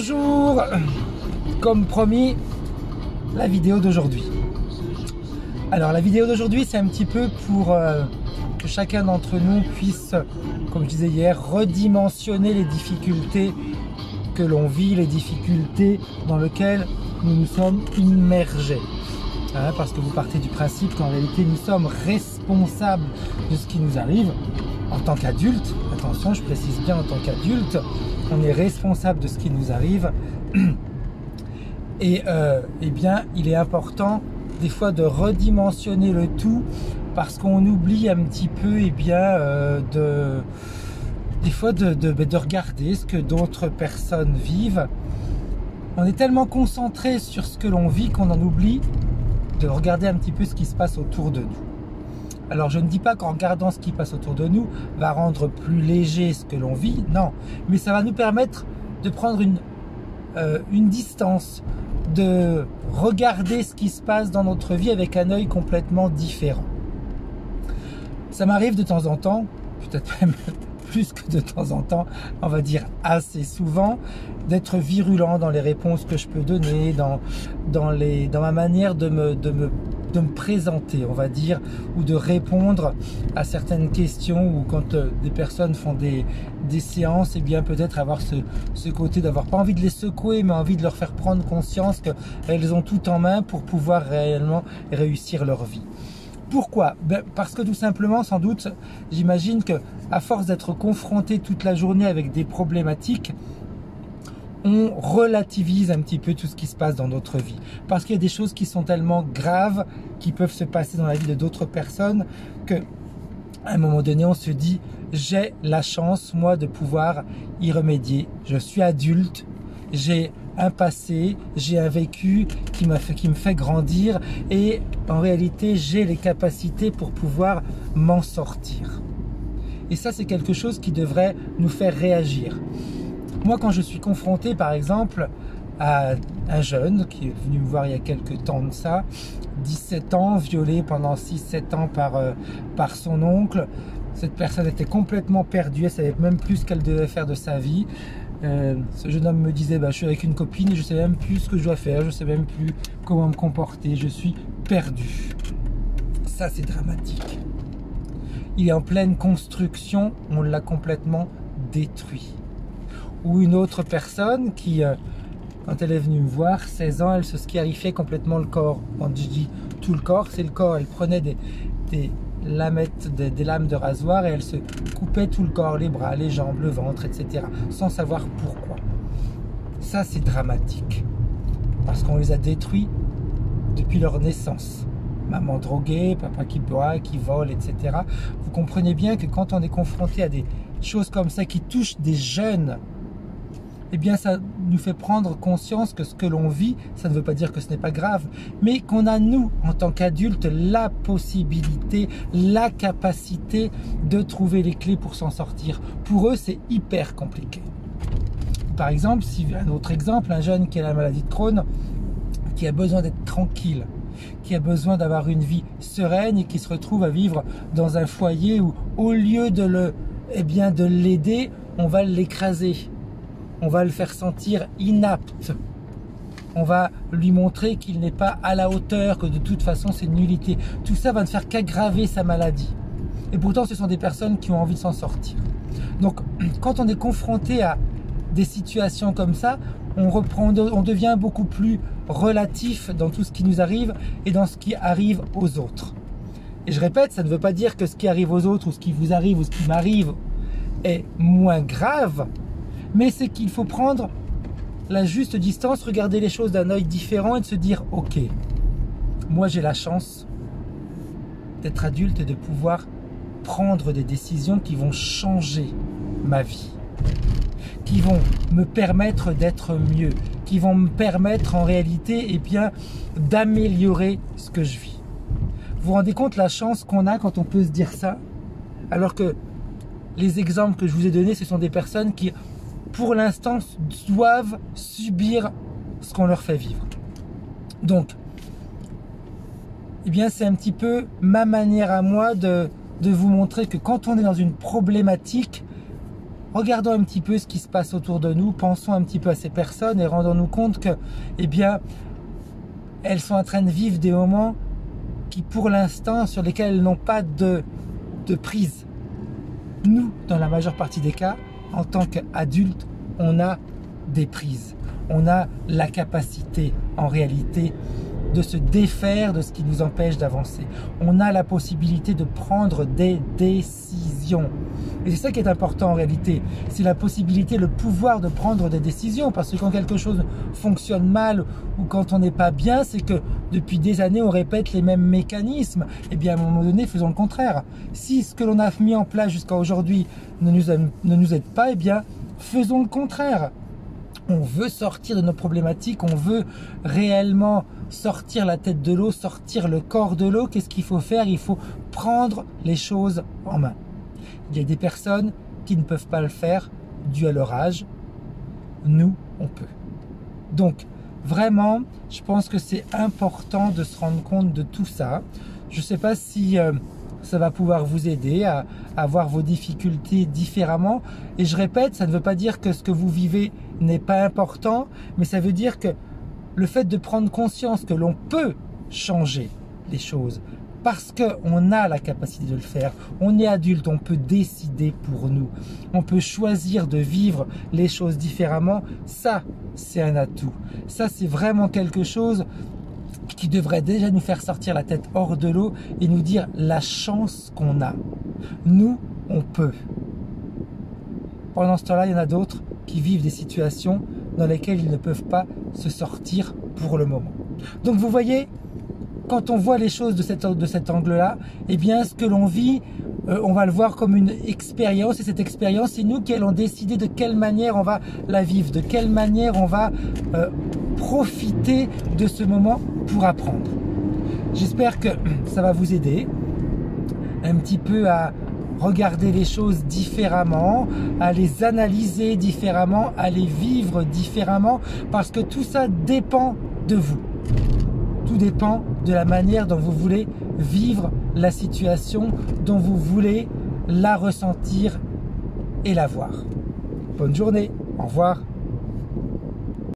Bonjour. Comme promis, la vidéo d'aujourd'hui. Alors la vidéo d'aujourd'hui, c'est un petit peu pour que chacun d'entre nous puisse, comme je disais hier, redimensionner les difficultés que l'on vit, les difficultés dans lesquelles nous nous sommes immergés. Parce que vous partez du principe qu'en réalité nous sommes responsables de ce qui nous arrive en tant qu'adulte. Attention, je précise bien en tant qu'adulte, on est responsable de ce qui nous arrive. Et eh bien, il est important des fois de redimensionner le tout parce qu'on oublie un petit peu des fois de regarder ce que d'autres personnes vivent. On est tellement concentré sur ce que l'on vit qu'on en oublie de regarder un petit peu ce qui se passe autour de nous. Alors je ne dis pas qu'en regardant ce qui passe autour de nous va rendre plus léger ce que l'on vit, non, mais ça va nous permettre de prendre une distance, de regarder ce qui se passe dans notre vie avec un œil complètement différent. Ça m'arrive de temps en temps, peut-être même plus que de temps en temps, on va dire assez souvent, d'être virulent dans les réponses que je peux donner, dans ma manière de me présenter, on va dire, ou de répondre à certaines questions, ou quand des personnes font des séances, et bien peut-être avoir ce côté d'avoir pas envie de les secouer, mais envie de leur faire prendre conscience qu'elles ont tout en main pour pouvoir réellement réussir leur vie. Pourquoi? Parce que tout simplement, sans doute, j'imagine que à force d'être confronté toute la journée avec des problématiques, on relativise un petit peu tout ce qui se passe dans notre vie. Parce qu'il y a des choses qui sont tellement graves, qui peuvent se passer dans la vie de d'autres personnes, que à un moment donné, on se dit, j'ai la chance, moi, de pouvoir y remédier. Je suis adulte, j'ai un passé, j'ai un vécu qui me fait grandir, et en réalité, j'ai les capacités pour pouvoir m'en sortir. Et ça, c'est quelque chose qui devrait nous faire réagir. Moi, quand je suis confronté, par exemple, à un jeune qui est venu me voir il y a quelques temps de ça, 17 ans, violé pendant 6-7 ans par son oncle. Cette personne était complètement perdue, elle savait même plus ce qu'elle devait faire de sa vie. Ce jeune homme me disait, je suis avec une copine et je ne sais même plus ce que je dois faire, je ne sais même plus comment me comporter, je suis perdu. Ça, c'est dramatique. Il est en pleine construction, on l'a complètement détruit. Ou une autre personne qui, quand elle est venue me voir, 16 ans, elle se scarifiait complètement le corps. Quand je dis tout le corps, c'est le corps. Elle prenait des lames de rasoir et elle se coupait tout le corps, les bras, les jambes, le ventre, etc. sans savoir pourquoi. Ça, c'est dramatique. Parce qu'on les a détruits depuis leur naissance. Maman droguée, papa qui boit, qui vole, etc. Vous comprenez bien que quand on est confronté à des choses comme ça qui touchent des jeunes, eh bien ça nous fait prendre conscience que ce que l'on vit, ça ne veut pas dire que ce n'est pas grave, mais qu'on a nous, en tant qu'adultes, la possibilité, la capacité de trouver les clés pour s'en sortir. Pour eux, c'est hyper compliqué. Par exemple, un autre exemple, un jeune qui a la maladie de Crohn, qui a besoin d'être tranquille, qui a besoin d'avoir une vie sereine et qui se retrouve à vivre dans un foyer où, au lieu de l'aider, on va l'écraser. On va le faire sentir inapte. On va lui montrer qu'il n'est pas à la hauteur, que de toute façon c'est une nullité. Tout ça va ne faire qu'aggraver sa maladie. Et pourtant ce sont des personnes qui ont envie de s'en sortir. Donc quand on est confronté à des situations comme ça, on devient beaucoup plus relatif dans tout ce qui nous arrive et dans ce qui arrive aux autres. Et je répète, ça ne veut pas dire que ce qui arrive aux autres ou ce qui vous arrive ou ce qui m'arrive est moins grave, mais c'est qu'il faut prendre la juste distance, regarder les choses d'un œil différent et de se dire, ok, moi j'ai la chance d'être adulte et de pouvoir prendre des décisions qui vont changer ma vie, qui vont me permettre d'être mieux, qui vont me permettre en réalité d'améliorer ce que je vis. Vous vous rendez compte la chance qu'on a quand on peut se dire ça, alors que les exemples que je vous ai donnés, ce sont des personnes qui, pour l'instant, doivent subir ce qu'on leur fait vivre. Donc, c'est un petit peu ma manière à moi de vous montrer que quand on est dans une problématique, regardons un petit peu ce qui se passe autour de nous, pensons un petit peu à ces personnes et rendons-nous compte que, eh bien, elles sont en train de vivre des moments qui, pour l'instant, sur lesquels elles n'ont pas de prise. Nous, dans la majeure partie des cas, en tant qu'adultes, on a des prises. On a la capacité, en réalité, de se défaire de ce qui nous empêche d'avancer. On a la possibilité de prendre des décisions. Et c'est ça qui est important en réalité. C'est la possibilité, le pouvoir de prendre des décisions. Parce que quand quelque chose fonctionne mal ou quand on n'est pas bien, c'est que depuis des années, on répète les mêmes mécanismes. Et bien à un moment donné, faisons le contraire. Si ce que l'on a mis en place jusqu'à aujourd'hui ne nous aide pas, eh bien faisons le contraire. On veut sortir de nos problématiques, on veut réellement sortir la tête de l'eau, sortir le corps de l'eau. Qu'est-ce qu'il faut faire? Il faut prendre les choses en main. Il y a des personnes qui ne peuvent pas le faire dû à leur âge. Nous, on peut. Donc, vraiment, je pense que c'est important de se rendre compte de tout ça. Je ne sais pas si ça va pouvoir vous aider à voir vos difficultés différemment. Et je répète, ça ne veut pas dire que ce que vous vivez n'est pas important, mais ça veut dire que le fait de prendre conscience que l'on peut changer les choses, parce qu'on a la capacité de le faire, on est adulte, on peut décider pour nous, on peut choisir de vivre les choses différemment, ça c'est un atout, ça c'est vraiment quelque chose qui devrait déjà nous faire sortir la tête hors de l'eau et nous dire la chance qu'on a. Nous, on peut. Pendant ce temps-là, il y en a d'autres qui vivent des situations dans lesquelles ils ne peuvent pas se sortir pour le moment. Donc vous voyez, quand on voit les choses de cet angle-là, eh bien ce que l'on vit, on va le voir comme une expérience, et cette expérience, c'est nous qui allons décider de quelle manière on va la vivre, de quelle manière on va profiter de ce moment pour apprendre. J'espère que ça va vous aider un petit peu à regarder les choses différemment, à les analyser différemment, à les vivre différemment, parce que tout ça dépend de vous. Tout dépend de la manière dont vous voulez vivre la situation, dont vous voulez la ressentir et la voir. Bonne journée, au revoir.